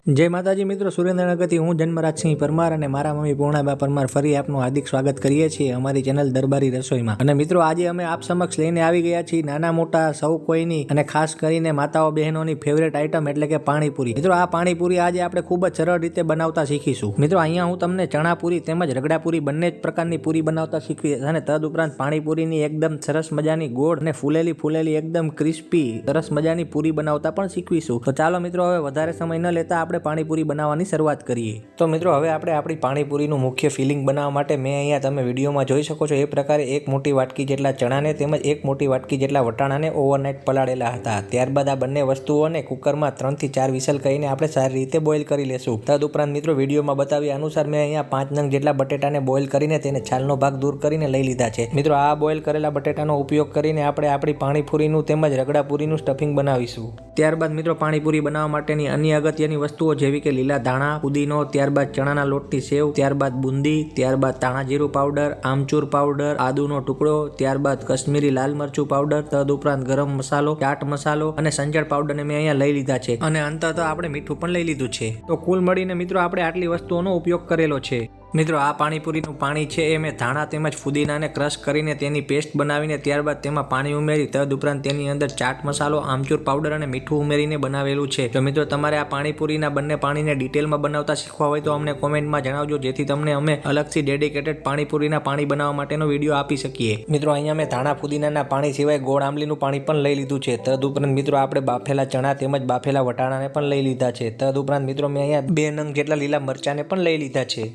જય માતાજી મિત્રો, સુરેન્દ્રનગરથી હું જન્મરાજસિંહ પરમાર અને મારા મમ્મી પૂર્ણાબા પરમાર ફરી આપનું હાર્દિક સ્વાગત કરીએ છીએ અમારી ચેનલ દરબારી રસોઈમાં। અને મિત્રો આજે અમે આપ સમક્ષ લઈને આવી ગયા છીએ નાના મોટા સૌ કોઈની અને ખાસ કરીને માતાઓ બહેનોની ફેવરેટ આઈટમ એટલે કે પાણીપુરી। મિત્રો આ પાણીપુરી આજે આપણે ખૂબ જ સરળ રીતે બનાવતા શીખીશું। મિત્રો અહીંયા હું તમને ચણાપુરી તેમજ રગડાપુરી બંને જ પ્રકારની પૂરી બનાવતા શીખવીશ અને તદ ઉપરાંત પાણીપુરીની એકદમ સરસ મજાની ગોળ અને ફૂલેલી એકદમ ક્રિસ્પી સરસ મજાની પૂરી બનાવતા પણ શીખવીશું। તો ચાલો મિત્રો હવે વધારે સમય ન લેતા આપણે પાણીપુરી બનાવવાની શરૂઆત કરીએ। તો મિત્રો હવે આપણે આપણી પાણીપુરીનું મુખ્ય ફિલિંગ બનાવવા માટે મેં અહીંયા તમે વિડીયોમાં જોઈ શકો છો એ પ્રકારે એક મોટી વાટકી જેટલા ચણાને તેમજ એક મોટી વાટકી જેટલા વટાણાને ઓવરનાઇટ પલાળેલા હતા। ત્યારબાદ આ બંને વસ્તુઓને કુકરમાં 3 થી 4 વિસલ કરીને આપણે સારી રીતે બોઇલ કરી લેશું। તદ ઉપરાંત મિત્રો વિડીયોમાં બતાવ્યા અનુસાર મેં અહીંયા 5 નંગ જેટલા બટેટાને બોઇલ કરીને તેને છાલનો ભાગ દૂર કરીને લઈ લીધા છે। મિત્રો આ બોઇલ કરેલા બટેટાનો ઉપયોગ કરીને આપણે આપણી પાણીપુરીનું તેમજ રગડાપુરીનું સ્ટફિંગ બનાવીશું। ત્યારબાદ મિત્રો પાણીપુરી બનાવવા માટેની અન્ય અગત્યની વસ્તુઓ જેવી કે લીલા ધાણા, પુદીનો, ત્યારબાદ ચણાના લોટની સેવ, ત્યારબાદ બુંદી, ત્યારબાદ ધાણા જીરું પાવડર, આમચૂર પાવડર, આદુનો ટુકડો, ત્યારબાદ કશ્મીરી લાલ મરચું પાવડર, તદ ઉપરાંત ગરમ મસાલો, ચાટ મસાલો અને સંચળ પાવડરને મેં અહીંયા લઈ લીધા છે અને અંતતઃ આપણે મીઠું પણ લઈ લીધું છે। તો કુલ મળીને મિત્રો આપણે આટલી વસ્તુઓનો ઉપયોગ કરેલો છે। મિત્રો આ પાણીપુરીનું પાણી છે એ મેં ધાણા તેમજ ફુદીનાને ક્રશ કરીને તેની પેસ્ટ બનાવીને ત્યારબાદ તેમાં પાણી ઉમેરી તદ ઉપરાંત તેની અંદર ચાટ મસાલો, આમચૂર પાવડર અને મીઠું ઉમેરીને બનાવેલું છે। જો મિત્રો તમારે આ પાણીપુરીના બંને પાણીને ડિટેલમાં બનાવતા શીખવા હોય તો અમને કોમેન્ટમાં જણાવજો, જેથી તમને અમે અલગથી ડેડિકેટેડ પાણીપુરીના પાણી બનાવવા માટેનો વિડીયો આપી શકીએ। મિત્રો અહીંયા મેં ધાણા ફુદીનાના પાણી સિવાય ગોળ આંબલીનું પાણી પણ લઈ લીધું છે। તદ ઉપરાંત મિત્રો આપણે બાફેલા ચણા તેમજ બાફેલા વટાણાને પણ લઈ લીધા છે। તદ ઉપરાંત મિત્રો મેં અહીંયા 2 નંગ જેટલા લીલા મરચાને પણ લઈ લીધા છે।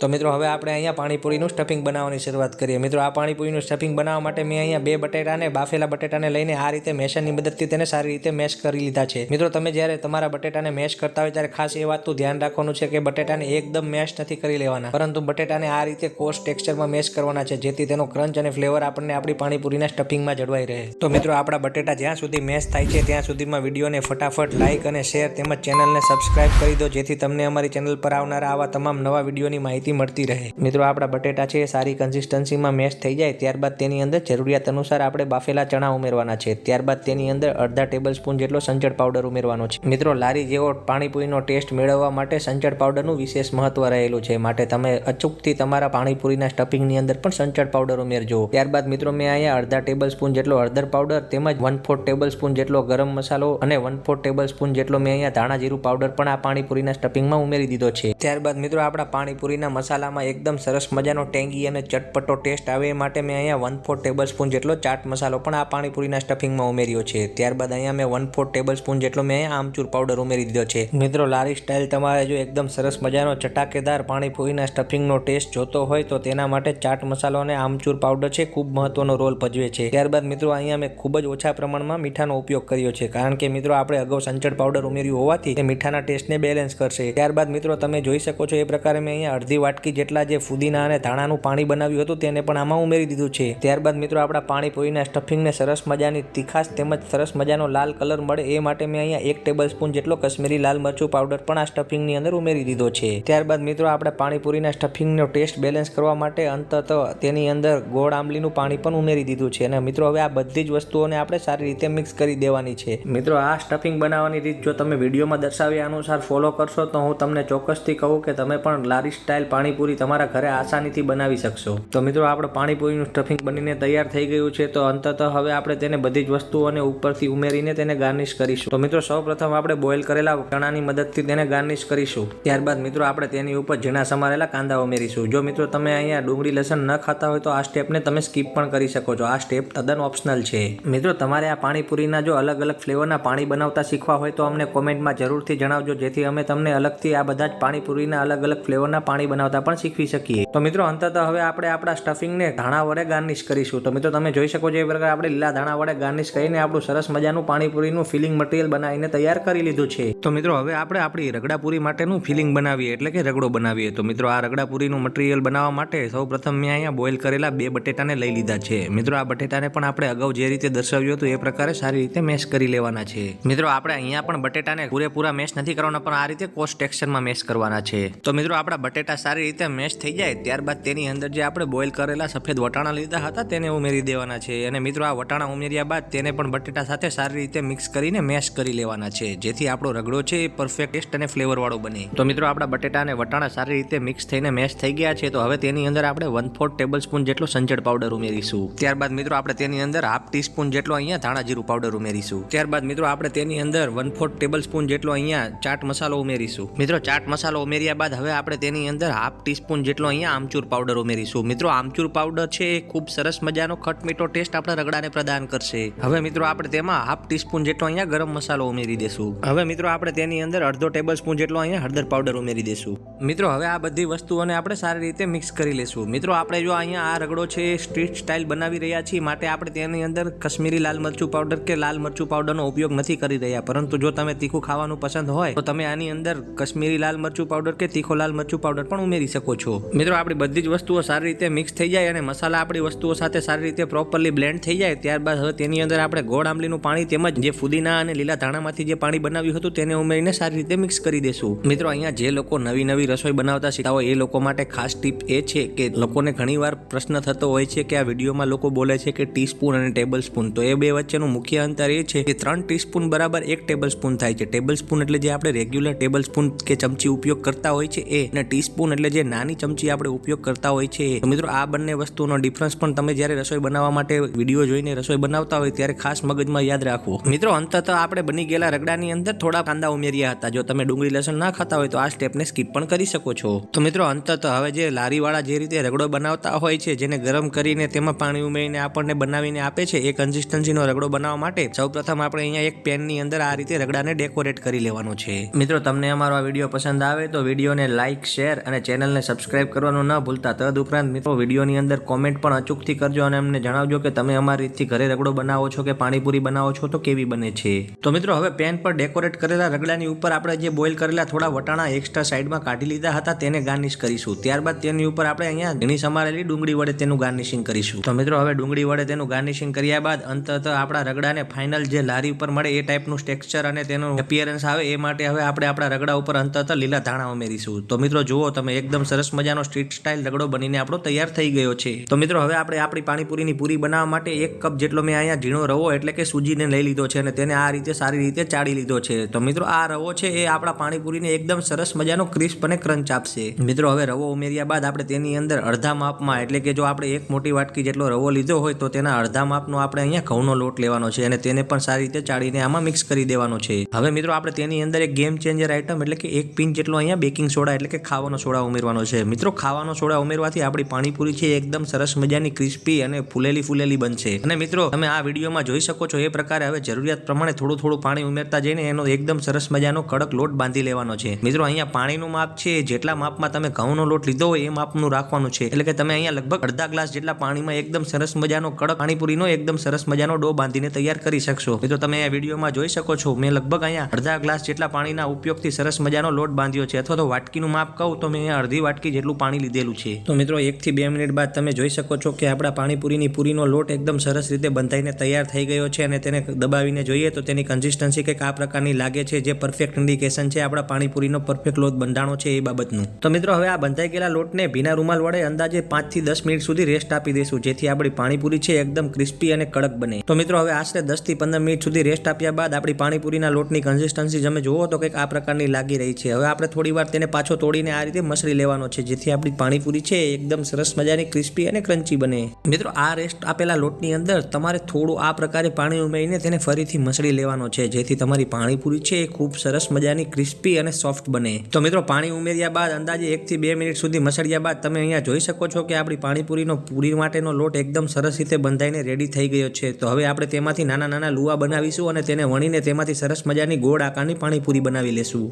તો મિત્રો હવે આપણે અહીંયા પાણીપુરીનું સ્ટફિંગ બનાવવાની શરૂઆત કરીએ। મિત્રો આ પાણીપુરીનું સ્ટફિંગ બનાવવા માટે મેં અહીંયા 2 બટેટાને બાફેલા બટેટાને લઈને આ રીતે મેશરની મદદથી તેને સારી રીતે મેશ કરી લીધા છે। મિત્રો તમે જ્યારે તમારા બટેટાને મેશ કરતા હોય ત્યારે ખાસ એ વાતનું ધ્યાન રાખવાનું છે કે બટેટાને એકદમ મેશ નથી કરી લેવાના, પરંતુ બટેટાને આ રીતે કોર્સ ટેક્સચરમાં મેશ કરવાના છે, જેથી તેનો ક્રંચ અને ફ્લેવર આપણને આપણી પાણીપુરીના સ્ટફિંગમાં જળવાઈ રહે। તો મિત્રો આપણા બટેટા જ્યાં સુધી મેશ થાય છે ત્યાં સુધીમાં વિડીયોને ફટાફટ લાઇક અને શેર તેમજ ચેનલને સબસ્ક્રાઇબ કરી દો, જેથી તમને અમારી ચેનલ પર આવનારા આવા તમામ નવા વિડીયોની માહિતી મળતી રહે। મિત્રો આપણા બટેટા છે એ સારી કન્સિસ્ટન્સીમાં મેશ થઈ જાય ત્યારબાદ તેની અંદર જરૂરિયાત અનુસાર આપણે બાફેલા ચણા ઉમેરવાના છે। ત્યારબાદ તેની અંદર અડધા ટેબલ સ્પૂન જેટલો સંચળ પાવડર ઉમેરવાનો છે। મિત્રો લારી જેવો પાણીપુરીનો ટેસ્ટ મેળવવા માટે સંચળ પાવડરનું વિશેષ મહત્વ રહેલું છે, માટે તમે અચૂકથી તમારા પાણીપુરીના સ્ટફિંગની અંદર પણ સંચળ પાવડર ઉમેરજો। ત્યારબાદ મિત્રો મેં અહીંયા અડધા ટેબલ સ્પૂન જેટલો હળદર પાવડર તેમજ 1/4 ટેબલ સ્પૂન જેટલો ગરમ મસાલો અને 1/4 ટેબલ સ્પૂન જેટલો મેં અહીંયા ધાણા જીરું પાવડર પણ આ પાણીપુરીના સ્ટફિંગમાં ઉમેરી દીધો છે। ત્યારબાદ મિત્રો આપણા પાણીપુરીના મસાલામાં એકદમ સરસ મજાનો ટેંગી અને ચટપટો ટેસ્ટ આવે એ માટે મેં અહીંયા 1/4 ટેબલ સ્પૂન જેટલો ચાટ મસાલો પણ આ પાણીપુરીના સ્ટફિંગમાં ઉમેર્યો છે। ત્યારબાદ અહીંયા મેં 1/4 ટેબલ સ્પૂન જેટલો મેં અહીંયા આમચૂર પાવડર ઉમેરી દીધો છે। મિત્રો લારી સ્ટાઇલ તમારે જો એકદમ સરસ મજાનો ચટાકેદાર પાણીપુરીના સ્ટફિંગનો ટેસ્ટ જોતો હોય તો તેના માટે ચાટ મસાલો અને આમચૂર પાવડર છે ખૂબ મહત્વનો રોલ ભજવે છે। ત્યારબાદ મિત્રો અહીંયા મેં ખૂબ જ ઓછા પ્રમાણમાં મીઠાનો ઉપયોગ કર્યો છે, કારણ કે મિત્રો આપણે અગાઉ સંચળ પાવડર ઉમેર્યું હોવાથી તે મીઠાના ટેસ્ટને બેલેન્સ કરશે। ત્યારબાદ મિત્રો તમે જોઈ શકો છો એ પ્રકારે મેં અહીંયા અડધી વાટકી જેટલા જે ફુદીના અને ધાણાનું પાણી બનાવ્યું હતું તેને પણ આમાં ઉમેરી દીધું છે। ત્યારબાદ મિત્રો આપણા પાણીપુરીના સ્ટફિંગને સરસ મજાની તીખાશ તેમજ સરસ મજાનો લાલ કલર મળે એ માટે મેં અહીંયા 1 ટેબલ સ્પૂન જેટલો કશ્મીરી લાલ મરચું પાવડર પણ આ સ્ટફિંગની અંદર ઉમેરી દીધો છે। ત્યારબાદ મિત્રો આપણે પાણીપુરીના સ્ટફિંગનો ટેસ્ટ બેલેન્સ કરવા માટે અંતતઃ તેની અંદર ગોળ આંબલીનું પાણી પણ ઉમેરી દીધું છે અને મિત્રો હવે આ બધી જ વસ્તુઓને આપણે સારી રીતે મિક્સ કરી દેવાની છે। મિત્રો આ સ્ટફિંગ બનાવવાની રીત જો તમે વિડીયોમાં દર્શાવ્યા અનુસાર ફોલો કરશો તો હું તમને ચોક્કસથી કહું કે તમે પણ લારી સ્ટાઇલ પાણીપુરી તમારા ઘરે આસાનીથી બનાવી શકશો। તો મિત્રો આપણે પાણીપુરીનું સ્ટફિંગ બનીને તૈયાર થઈ ગયું છે, તો અંતતઃ હવે આપણે તેને બધી જ વસ્તુઓને ઉપરથી ઉમેરીને તેને ગાર્નિશ કરીશું। તો મિત્રો સૌપ્રથમ આપણે બોઇલ કરેલા ચણાની મદદથી તેને ગાર્નિશ કરીશું। ત્યારબાદ મિત્રો આપણે તેની ઉપર ઝીણા સમારેલા કાંદા ઉમેરીશું। જો મિત્રો તમે અહીંયા ડુંગળી લસણ ન ખાતા હોય તો આ સ્ટેપને તમે સ્કીપ પણ કરી શકો છો, આ સ્ટેપ તદ્દન ઓપ્શનલ છે। મિત્રો તમારે આ પાણીપુરીના જો અલગ અલગ ફ્લેવરના પાણી બનાવતા શીખવા હોય તો અમને કોમેન્ટમાં જરૂરથી જણાવજો, જેથી અમે તમને અલગથી આ બધા જ પાણીપુરીના અલગ અલગ ફ્લેવરના પાણી બનાવતા પણ શીખવી શકીએ। તો મિત્રો અંતતઃ હવે આપણે આપણા સ્ટફિંગને ધાણા વડે ગાર્નિશ કરીશું। તો મિત્રો તમે જોઈ શકો છો એ પ્રકારે આપણે લીલા ધાણા વડે ગાર્નિશ કરીને આપણું સરસ મજાનું પાણીપુરીનું ફિલિંગ મટીરિયલ બનાવીને તૈયાર કરી લીધું છે। તો મિત્રો હવે આપણે આપણી રગડાપુરી માટેનું ફિલિંગ બનાવીએ એટલે કે રગડો બનાવીએ। તો મિત્રો આ રગડાપુરીનું મટીરિયલ બનાવવા માટે સૌપ્રથમ મેં અહીંયા બોઇલ કરેલા 2 બટેટાને લઈ લીધા છે। મિત્રો આ બટેટાને પણ આપણે અગાઉ જે રીતે દર્શાવ્યું હતું એ પ્રકારે સારી રીતે મેશ કરી લેવાના છે। મિત્રો આપણે અહીંયા પણ બટેટાને પૂરેપૂરા મેશ નથી કરવાના, પણ આ રીતે કોર્સ ટેક્સચરમાં મેશ કરવાના છે। તો મિત્રો આપણા બટેટા સારી રીતે મેશ થઈ જાય ત્યારબાદ તેની અંદર જે આપણે બોઇલ કરેલા સફેદ વટાણા લીધા હતા તેને ઉમેરી દેવાના છે અને મિત્રો આ વટાણા ઉમેર્યા બાદ તેને પણ બટેટા સાથે સારી રીતે મિક્સ કરીને મેશ કરી લેવાના છે, જેથી આપણો રગડો છે એ પરફેક્ટ ટેસ્ટ અને ફ્લેવર વાળો બને. તો મિત્રો આપણા બટેટા અને વટાણા સારી રીતે મિક્સ થઈને મેશ થઈ ગયા છે. તો હવે તેની અંદર આપણે 1/4 ટેબલ સ્પૂન જેટલો સંચળ પાવડર ઉમેરીશું. ત્યારબાદ મિત્રો આપણે તેની અંદર હાફ ટીસ્પૂન જેટલો અહીંયા ધાણા જીરું પાવડર ઉમેરીશું. ત્યારબાદ મિત્રો આપણે તેની અંદર 1/4 ટેબલ સ્પૂન જેટલો અહીંયા ચાટ મસાલો ઉમેરીશું. મિત્રો ચાટ મસાલો ઉમેર્યા બાદ હવે આપણે તેની અંદર હાફ ટીસ્પૂન જેટલો અહીંયા આમચૂર પાવડર ઉમેરીશું. મિત્રો આમચૂર પાવડર છે એ ખૂબ સરસ મજાનો ખટ મીઠો ટેસ્ટ આપણા રગડાને પ્રદાન કરશે. હવે મિત્રો આપણે તેમાં હાફ ટીસ્પૂન જેટલો અહીંયા ગરમ મસાલો ઉમેરી દેશું. હવે મિત્રો આપણે તેની અંદર અડધો ટેબલ સ્પૂન જેટલો અહીંયા હળદર પાવડર ઉમેરી દેશું. મિત્રો હવે આ બધી વસ્તુઓને આપણે સારી રીતે મિક્સ કરી લેશું. મિત્રો આપણે જો અહીંયા આ રગડો છે સ્ટ્રીટ સ્ટાઇલ બનાવી રહ્યા છીએ, માટે આપણે તેની અંદર કશ્મીરી લાલ મરચું પાવડર કે લાલ મરચું પાવડરનો ઉપયોગ નથી કરી રહ્યા. પરંતુ જો તમે તીખું ખાવાનું પસંદ હોય તો તમે આની અંદર કશ્મીરી લાલ મરચું પાવડર કે તીખો લાલ મરચું પાવડર પણ ઉમેરી શકો છો. મિત્રો આપણી બધી જ વસ્તુઓ સારી રીતે મિક્સ થઈ જાય અને મસાલા આપણી વસ્તુઓ સાથે સારી રીતે પ્રોપરલી બ્લેન્ડ થઈ જાય ત્યારબાદ હવે તેની અંદર આપણે ગોળ આંબલીનું પાણી તેમજ જે ફુદીના અને લીલા ધાણામાંથી જે પાણી બનાવ્યું હતું તેને ઉમેરીને સારી રીતે મિક્સ કરી દેશું. મિત્રો અહીંયા જે લોકો નવી રસોઈ બનાવતા શીખતા હોય એ લોકો માટે ખાસ ટીપ એ છે કે લોકોને ઘણીવાર પ્રશ્ન થતો હોય છે કે આ વિડીયોમાં લોકો બોલે છે કે ટીસ્પૂન અને ટેબલ સ્પૂન, તો એ બે વચ્ચેનું મુખ્ય અંતર એ છે કે 3 ટીસ્પૂન બરાબર 1 ટેબલ સ્પૂન થાય છે. ટેબલ સ્પૂન એટલે જે આપણે રેગ્યુલર ટેબલ સ્પૂન કે ચમચી ઉપયોગ કરતા હોય છે એ, અને ટીસ્પૂન એટલે જે નાની ચમચી આપણે ઉપયોગ કરતા હોય છે એ. તો મિત્રો આ બંને વસ્તુનો ડિફરન્સ પણ તમે જ્યારે રસોઈ બનાવવા માટે વિડીયો જોઈને રસોઈ બનાવતા હોય ત્યારે ખાસ મગજમાં યાદ રાખવું. મિત્રો અંતતઃ આપણે બની ગયેલા રગડાની અંદર થોડા કાંદા ઉમેર્યા હતા. જો તમે ડુંગળી લસણ ના ખાતા હોય તો આ સ્ટેપને સ્કીપ પણ કરી શકો છો. તો મિત્રો અંતતઃ હવે જે લારીવાળા જે રીતે રગડો બનાવતા હોય છે, જેને ગરમ કરીને તેમાં પાણી ઉમેરીને આપણને બનાવીને આપે છે, એ કન્સિસ્ટન્સીનો રગડો બનાવવા માટે સૌપ્રથમ આપણે અહીંયા એક પેનની અંદર આ રીતે રગડાને ડેકોરેટ કરી લેવાનો છે. મિત્રો તમને અમારો આ વિડીયો પસંદ આવે તો વિડીયોને લાઇક, શેર અને ચેનલને સબસ્ક્રાઇબ કરવાનું ન ભૂલતા. તદુપરાંત મિત્રો વિડીયોની અંદર કોમેન્ટ પણ અચૂકથી કરજો અને અમને જણાવજો કે તમે અમારી રીતથી ઘરે રગડો બનાવો છો કે પાણીપુરી બનાવો છો તો કેવી બને છે. તો મિત્રો હવે પેન પર ડેકોરેટ કરેલા રગડાની ઉપર આપણે જે બોઇલ કરેલા થોડા વટાણા એક્સ્ટ્રા સાઈડમાં કાઢી લીધા હતા તેને ગાર્નિશ કરીશું. ત્યારબાદ તેની ઉપર આપણે અહીંયા ઝીણી સમારેલી ડુંગળી વડે તેનું ગાર્નિશિંગ કરીશું. તો મિત્રો હવે ડુંગળી વડે તેનું ગાર્નિશિંગ કર્યા બાદ અંતતઃ આપણા રગડાને ફાઇનલ જે લારી ઉપર મળે એ ટાઈપનું ટેક્સચર અને તેનું એપિયરન્સ આવે એ માટે હવે આપણે આપણા રગડા ઉપર અંતતઃ લીલા ધાણા ઉમેરીશું. તો મિત્રો જુઓ તમે એકદમ સરસ મજાનો સ્ટ્રીટ સ્ટાઇલ રગડો બનીને આપણો તૈયાર થઈ ગયો છે. તો મિત્રો હવે આપણે આપણી પાણીપુરીની પૂરી બનાવવા માટે 1 કપ જેટલો મેં અહીંયા ઝીણો રવો એટલે કે સૂજીને લઈ લીધો છે અને તેને આ રીતે સારી રીતે ચાળી લીધો છે. તો મિત્રો આ રવો છે એ આપણા પાણીપુરીને એકદમ સરસ મજાનો ક્રિસ્પ અને ક્રંચ આપશે. મિત્રો હવે રવો ઉમેર્યા બાદ આપણે તેની અંદર અડધા માપમાં એટલે કે જો આપણે 1 મોટી વાટકી જેટલો રવો લીધો હોય તો તેના અડધા માપનો આપણે અહીંયા ઘઉંનો લોટ લેવાનો છે અને તેને પણ સારી રીતે ચાળીને આમાં મિક્સ કરી દેવાનો છે. હવે મિત્રો આપણે તેની અંદર એક ગેમ ચેન્જર આઈટમ એટલે કે 1 પિંચ જેટલો અહીંયા બેકિંગ સોડા એટલે કે ખાવાનો સોડા ઉમેરવાનો છે. મિત્રો ખાવાનો સોડા ઉમેરવાથી આપણી પાણીપુરી છે એકદમ સરસ મજાની ક્રિસ્પી અને ફૂલેલી બનશે. અને મિત્રો તમે આ વિડીયોમાં જોઈ શકો છો એ પ્રકારે હવે જરૂરિયાત પ્રમાણે થોડું પાણી ઉમેરતા જઈને એનો એકદમ સરસ મજાનો કડક લોટ બાંધી લેવાનો છે. મિત્રો અહીંયા પાણીનું માપ છે જેટલા માપમાં તમે ઘઉંનો લોટ લીધો હોય એ માપનું રાખવાનું છે. એટલે કે તમે અહીંયા લગભગ અડધા ગ્લાસ જેટલા પાણીમાં એકદમ સરસ મજાનો કડક પાણીપુરીનો એકદમ સરસ મજાનો ડો બાંધીને તૈયાર કરી શકશો. મિત્રો તમે આ વિડીયોમાં જોઈ શકો છો મેં લગભગ અહીંયા અડધા ગ્લાસ જેટલા પાણીના ઉપયોગથી સરસ મજાનો લોટ બાંધ્યો છે. અથવા તો વાટકીનું માપ કહું તો મેં અહીંયા અડધી વાટકી જેટલું પાણી લીધેલું છે. તો મિત્રો 1 થી 2 મિનિટ બાદ તમે જોઈ શકો છો કે આપણા પાણીપુરીની પૂરીનો લોટ એકદમ સરસ રીતે બંધાઈને તૈયાર થઈ ગયો છે અને તેને દબાવીને જોઈએ તો તેની કન્સિસ્ટન્સી કંઈક આ પ્રકારની લાગે છે, જે પરફેક્ટ ઇન્ડિકેશન છે આપણા પાણીપુરીનો પરફેક્ટ લોટ બંધાણો છે એ બાબતનું. તો મિત્રો હવે આ બંધાઈ ગયેલા લોટને ભીના રૂમાલ વડે અંદાજે 5 થી 10 મિનિટ સુધી રેસ્ટ આપી દઈશું, જેથી આપણી પાણીપુરી છે એકદમ ક્રિસ્પી અને કડક બને. તો મિત્રો હવે આશરે 10 થી 15 મિનિટ સુધી રેસ્ટ આપ્યા બાદ આપણી પાણીપુરીના લોટની કન્સિસ્ટન્સી તમે જુઓ તો કંઈક આ પ્રકારની લાગી રહી છે. હવે આપણે થોડી વાર તેને પાછો તોડીને આ રીતે મસળી લેવાનો છે, જેથી આપણી પાણીપુરી છે એકદમ સરસ મજાની ક્રિસ્પી અને ક્રન્ચી બને. મિત્રો આ રેસ્ટ આપેલા લોટની અંદર તમારે થોડું આ પ્રકારે પાણી ઉમેરીને તેને ફરીથી મસળી લેવાનો છે, જેથી તમારી પાણીપુરી છે એ ખૂબ સરસ મજાની ક્રિસ્પી અને સોફ્ટ બને. તો મિત્રો પાણી ઉમેર્યા બાદ અંદાજે 1 થી 2 મિનિટ સુધી મસળ્યા બાદ તમે અહીંયા જોઈ શકો છો કે આપણી પાણીપુરીનો પૂરી માટેનો લોટ એકદમ સરસ રીતે બંધાઈને રેડી થઈ ગયો છે. તો હવે આપણે તેમાંથી નાના લુવા બનાવીશું અને તેને વણીને તેમાંથી સરસ મજાની ગોળ આકારની પાણીપુરી બનાવી લેશું.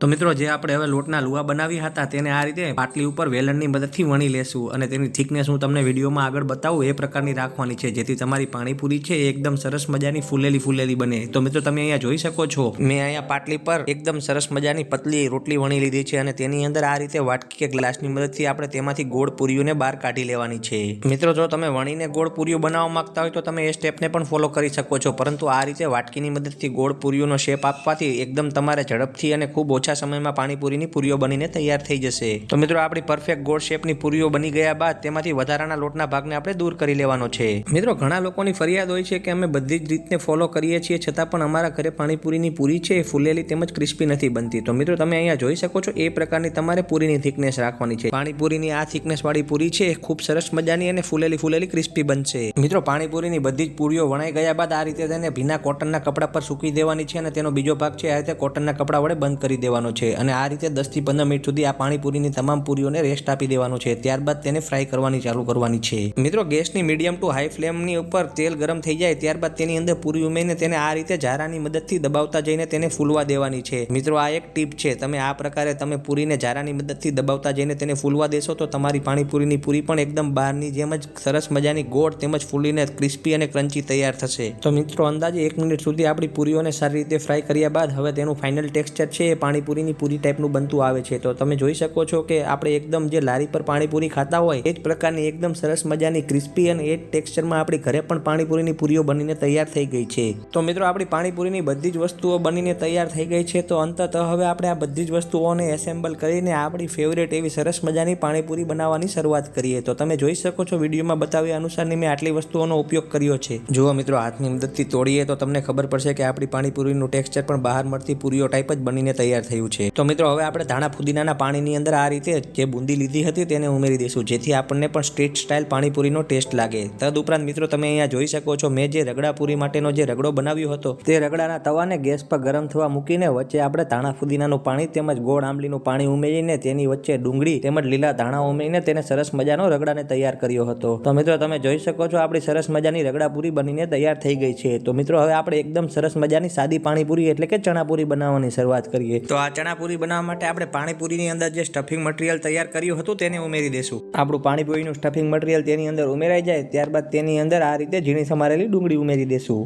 તો મિત્રો જે આપણે હવે લોટના લુવા બનાવ્યા હતા તેને આ રીતે પાટલી ઉપર વેલણની મદદથી વણી લેશું અને તેની થિકનેસ હું તમને વિડીયોમાં આગળ બતાવું એ પ્રકારની રાખવાની છે, જેથી તમારી પાણીપુરી છે એકદમ સરસ મજાની ફૂલેલી બને. તો મિત્રો તમે અહીંયા જોઈ શકો છો મેં અહીંયા પાટલી પર એકદમ સરસ મજાની પતલી રોટલી વણી લીધી છે અને તેની અંદર આ રીતે વાટકી કે ગ્લાસની મદદથી આપણે તેમાંથી ગોળ પૂરીઓને બહાર કાઢી લેવાની છે. મિત્રો જો તમે વણીને ગોળ પૂરીઓ બનાવવા માંગતા હોય તો તમે એ સ્ટેપને પણ ફોલો કરી શકો છો, પરંતુ આ રીતે વાટકીની મદદથી ગોળ પૂરીઓનો શેપ આપવાથી એકદમ તમારે ઝડપથી અને ખૂબ ઓછા સમયમાં પાણીપુરીની પૂરીઓ બનીને તૈયાર થઈ જશે। તો મિત્રો આપણી પરફેક્ટ ગોળ શેપની પૂરીઓ બની ગયા બાદ તેમાંથી વધારાના લોટના ભાગને આપણે દૂર કરી લેવાનો છે। મિત્રો ઘણા લોકોની ફરિયાદ હોય છે કે અમે બધી જ રીતને ફોલો કરીએ છીએ છતાં પણ અમારા ઘરે પાણીપુરીની પૂરી છે એ ફૂલેલી તેમજ ક્રિસ્પી નથી બનતી। તો મિત્રો તમે અહીંયા જોઈ શકો છો એ પ્રકારની તમારે પૂરીની થિકનેસ રાખવાની છે। પાણીપુરીની આ થિકનેસ વાળી પૂરી છે એ ખૂબ સરસ મજાની અને ફૂલેલી ક્રિસ્પી બનશે। મિત્રો પાણીપુરીની બધી જ પૂરીઓ વણાઈ ગયા બાદ આ રીતે તેને ભીના કોટનના કપડા પર સૂકી દેવાની છે અને તેનો બીજો ભાગ છે આ રીતે કોટનના કપડા વડે બંધ કરી દેવાનો છે અને આ રીતે 10 થી 15 મિનિટ સુધી આ પાણીપુરીની તમામ પૂરીઓને રેસ્ટ આપી દેવાનો છે। ત્યારબાદ તેને ફ્રાય કરવાની ચાલુ કરવાની છે। મિત્રો ગેસની મીડિયમ ટુ હાઈ ફ્લેમની ઉપર તેલ ગરમ થઈ જાય ત્યારબાદ તેની અંદર પૂરી ઉમેરીને તેને આ રીતે ઝારાની મદદથી દબાવતા જઈને તેને ફૂલવા દેવાની છે। મિત્રો આ એક ટીપ છે, તમે આ પ્રકારે તમે પૂરીને ઝારાની મદદથી દબાવતા જઈને તેને ફૂલવા દેશો તો તમારી પાણીપુરીની પૂરી પણ એકદમ બહારની જેમ જ સરસ મજાની ગોળ તેમજ ફૂલીને ક્રિસ્પી અને ક્રન્ચી તૈયાર થશે। તો મિત્રો અંદાજે 1 મિનિટ સુધી આપણી પૂરીઓને સારી રીતે ફ્રાય કર્યા બાદ હવે તેનું ફાઇનલ ટેક્સચર છે એ પાણીપુરીની પૂરી ટાઈપનું બનતું આવે છે। તો તમે જોઈ શકો છો કે આપણે એકદમ જે લારી પર પાણીપુરી ખાતા હોય એ જ પ્રકારની એકદમ સરસ મજાની ક્રિસ્પી અને એ જ ટેક્સચરમાં આપણી ઘરે પણ પાણીપુરીની પૂરીઓ બનીને તૈયાર થઈ ગઈ છે। તો મિત્રો આપણી પાણીપુરીની બધી જ વસ્તુઓ બનીને તૈયાર થઈ ગઈ છે। તો અંતતઃ હવે આપણે આ બધી જ વસ્તુઓને એસેમ્બલ કરીને આપણી ફેવરેટ એવી સરસ મજાની પાણીપુરી બનાવવાની શરૂઆત કરીએ। તો તમે જોઈ શકો છો વિડીયોમાં બતાવ્યા અનુસારની મેં આટલી વસ્તુઓનો ઉપયોગ કર્યો છે। જુઓ મિત્રો હાથની મદદથી તોડીએ તો તમને ખબર પડશે કે આપણી પાણીપુરીનું ટેક્સચર પણ બહાર મળતી પૂરીઓ ટાઈપ જ બનીને તૈયાર થયું છે। તો મિત્રો હવે આપણે ધાણા ફુદીનાના પાણીની અંદર આ રીતે જે બુંદી લીધી હતી તેને ઉમેરી દઈશું જેથી આપણને પણ સ્ટ્રીટ સ્ટાઇલ પાણીપુરીનો ટેસ્ટ લાગે। તદુપરાંત મિત્રો તમે અહીંયા જોઈ શકો છો મેં જે રગડાપુરી માટેનો જે રગડો બનાવ્યો હતો તે રગડાના તવાને ગેસ પર ગરમ થવા મૂકીને વચ્ચે આપણે ધાણા ફુદીનાનું પાણી તેમજ ગોળ આંબલીનું પાણી ઉમેરીને તેની વચ્ચે ડુંગળી તેમજ લીલા ધાણા ઉમેરીને તેને સરસ મજાનો રગડાને તૈયાર કર્યો હતો। તો મિત્રો તમે જોઈ શકો છો આપણી સરસ મજાની રગડાપુરી બનીને તૈયાર થઈ ગઈ છે। તો મિત્રો હવે આપણે એકદમ સરસ મજાની સાદી પાણીપુરી એટલે કે ચણાપુરી બનાવવાની શરૂઆત કરીએ। તો આ ચણાપુરી બનાવવા માટે આપણે પાણીપુરીની અંદર જે સ્ટફિંગ મટીરિયલ તૈયાર કર્યું હતું તેને ઉમેરી દેશું। આપણું પાણીપુરીનું સ્ટફિંગ મટીરિયલ તેની અંદર ઉમેરાઈ જાય ત્યારબાદ તેની અંદર આ રીતે ઝીણી સમારેલી ડુંગળી ઉમેરી દેશું।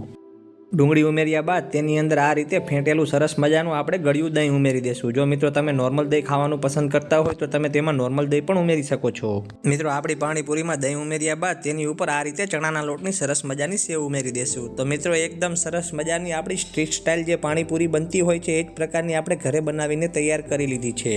ડુંગળી ઉમેર્યા બાદ તેની અંદર આ રીતે ફેંટેલું સરસ મજાનું આપણે ગળ્યું દહીં ઉમેરી દેશું। જો મિત્રો તમે નોર્મલ દહીં ખાવાનું પસંદ કરતા હોય તો તમે તેમાં નોર્મલ દહીં પણ ઉમેરી શકો છો। મિત્રો આપણી પાણીપુરીમાં દહીં ઉમેર્યા બાદ તેની ઉપર આ રીતે ચણાના લોટની સરસ મજાની સેવ ઉમેરી દેશું। તો મિત્રો એકદમ સરસ મજાની આપણી સ્ટ્રીટ સ્ટાઇલ જે પાણીપુરી બનતી હોય છે એ જ પ્રકારની આપણે ઘરે બનાવીને તૈયાર કરી લીધી છે।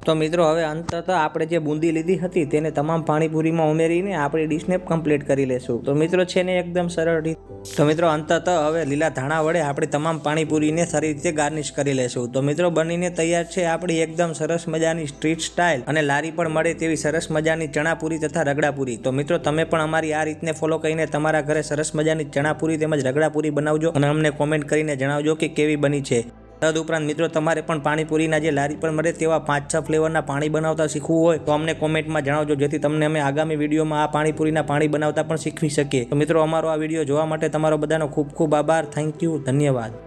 તો મિત્રો હવે અંતતઃ આપણે જે બુંદી લીધી હતી તેને તમામ પાણીપુરીમાં ઉમેરીને આપણી ડીશને કમ્પ્લીટ કરી લેશું। તો મિત્રો છે ને એકદમ સરળ રીત। તો મિત્રો અંતતઃ હવે લીલા ધાણા વડે આપણે તમામ પાણીપુરીને સારી રીતે ગાર્નિશ કરી લેશું। તો મિત્રો બનીને તૈયાર છે આપણી એકદમ સરસ મજાની સ્ટ્રીટ સ્ટાઇલ અને લારી પર મળે તેવી સરસ મજાની ચણાપુરી તથા રગડાપુરી। તો મિત્રો તમે પણ અમારી આ રીતને ફોલો કરીને તમારા ઘરે સરસ મજાની ચણાપુરી તેમજ રગડાપુરી બનાવજો અને અમને કોમેન્ટ કરીને જણાવજો કે કેવી બની છે। તદુપરાંત મિત્રો તમારે પણ પાણીપુરીના જે લારી પર મળે તેવા 5-6 ફ્લેવરના પાણી બનાવતા શીખવું હોય તો અમને કોમેન્ટમાં જણાવજો જેથી તમને અમે આગામી વિડીયોમાં આ પાણીપુરીના પાણી બનાવતા પણ શીખવી શકીએ। તો મિત્રો અમારો આ વિડીયો જોવા માટે તમારો બધાનો ખૂબ ખૂબ આભાર। થેન્ક યુ, ધન્યવાદ।